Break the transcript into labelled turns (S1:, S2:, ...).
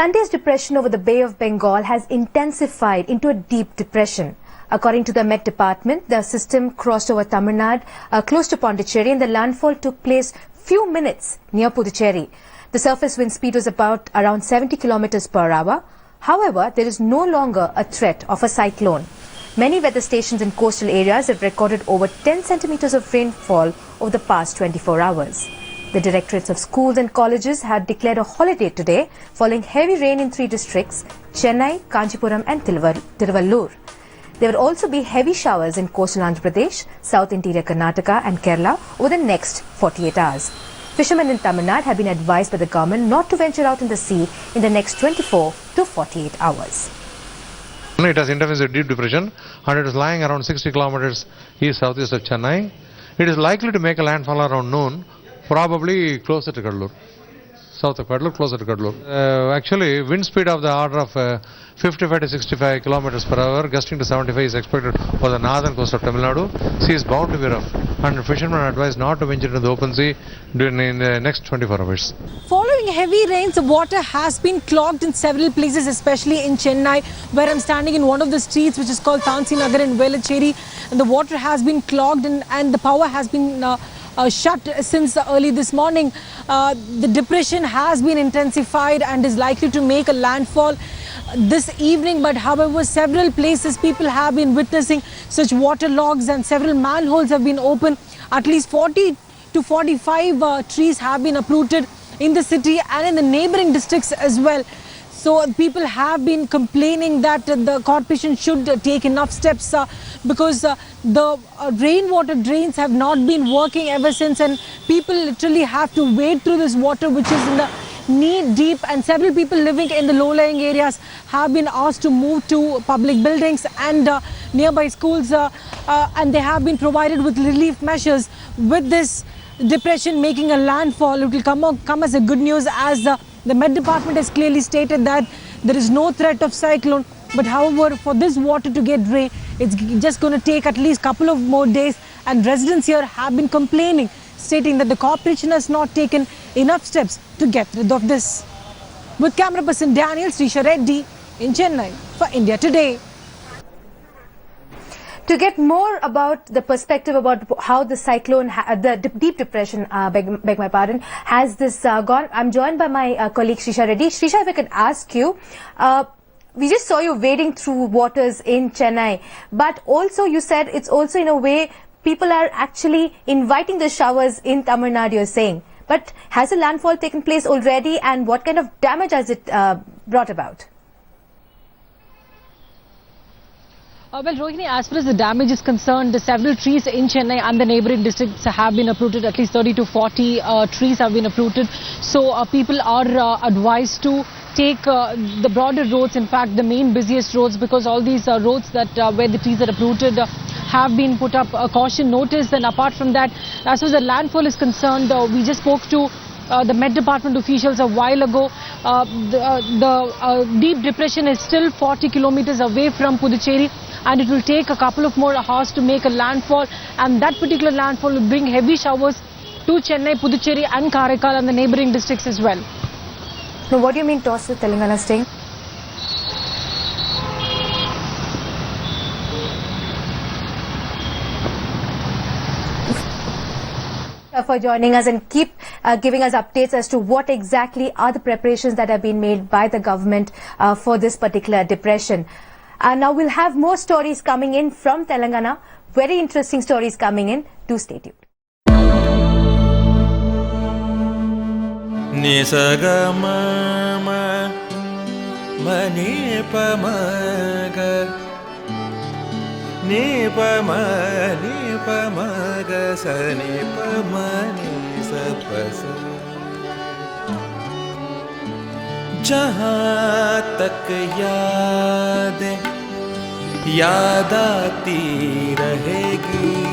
S1: Sunday's depression over the Bay of Bengal has intensified into a deep depression. According to the Met Department, the system crossed over Tamil Nadu close to Pondicherry, and the landfall took place few minutes near Puducherry. The surface wind speed was around 70 kilometers per hour. However, there is no longer a threat of a cyclone. Many weather stations in coastal areas have recorded over 10 centimeters of rainfall over the past 24 hours. The directorates of schools and colleges had declared a holiday today following heavy rain in 3 districts: Chennai, Kanchipuram and Tiruvallur. There will also be heavy showers in coastal Andhra Pradesh, South Interior Karnataka and Kerala over the next 48 hours. Fishermen in Tamil Nadu have been advised by the government not to venture out in the sea in the next 24 to 48 hours.
S2: It has intervened with deep depression and it is lying around 60 kilometers east-southeast of Chennai. It is likely to make a landfall around noon, probably closer to Kadalur. South of Kadalur, closer to Kadalur. Actually, wind speed of the order of 55 to 65 kilometers per hour, gusting to 75 is expected for the northern coast of Tamil Nadu. Sea is bound to be rough, and fishermen are advised not to venture into the open sea in the next 24 hours.
S3: Following heavy rains, the water has been clogged in several places, especially in Chennai, where I'm standing in one of the streets, which is called Tansi Nagar in Velachery. And the water has been clogged and the power has been shut since early this morning. The depression has been intensified and is likely to make a landfall this evening, but however several places people have been witnessing such water logs and several manholes have been opened. At least 40 to 45 trees have been uprooted in the city and in the neighboring districts as well. So people have been complaining that the corporation should take enough steps because the rainwater drains have not been working ever since, and people literally have to wade through this water which is in the knee deep, and several people living in the low-lying areas have been asked to move to public buildings and nearby schools, and they have been provided with relief measures. With this depression making a landfall, it will come as a good news, as the Met Department has clearly stated that there is no threat of cyclone. But however, for this water to get drained, it's just going to take at least a couple of more days, and residents here have been complaining, stating that the corporation has not taken enough steps to get rid of this. With camera person Daniel, Srisha Reddy in Chennai for India Today.
S1: To get more about the perspective about how the cyclone, the deep depression, beg my pardon, has this gone, I'm joined by my colleague Srisha Reddy. Srisha, if I could ask you, we just saw you wading through waters in Chennai, but also you said it's also in a way people are actually inviting the showers in Tamil Nadu, you're saying. But has a landfall taken place already, and what kind of damage has it brought about?
S3: Well, Rohini, as far as the damage is concerned, several trees in Chennai and the neighbouring districts have been uprooted. At least 30 to 40 trees have been uprooted. So people are advised to take the broader roads, in fact the main busiest roads, because all these roads that where the trees are uprooted have been put up a caution notice. And apart from that, as far as the landfall is concerned, we just spoke to the Met Department officials a while ago. The deep depression is still 40 kilometers away from Puducherry, and it will take a couple of more hours to make a landfall, and that particular landfall will bring heavy showers to Chennai, Puducherry and Karaikal and the neighbouring districts as well.
S1: Now, what do you mean toss to Telangana staying? For joining us and keep giving us updates as to what exactly are the preparations that have been made by the government for this particular depression. Now we'll have more stories coming in from Telangana, very interesting stories coming in. Do stay tuned.
S4: जहाँ तक यादें याद आती रहेगी,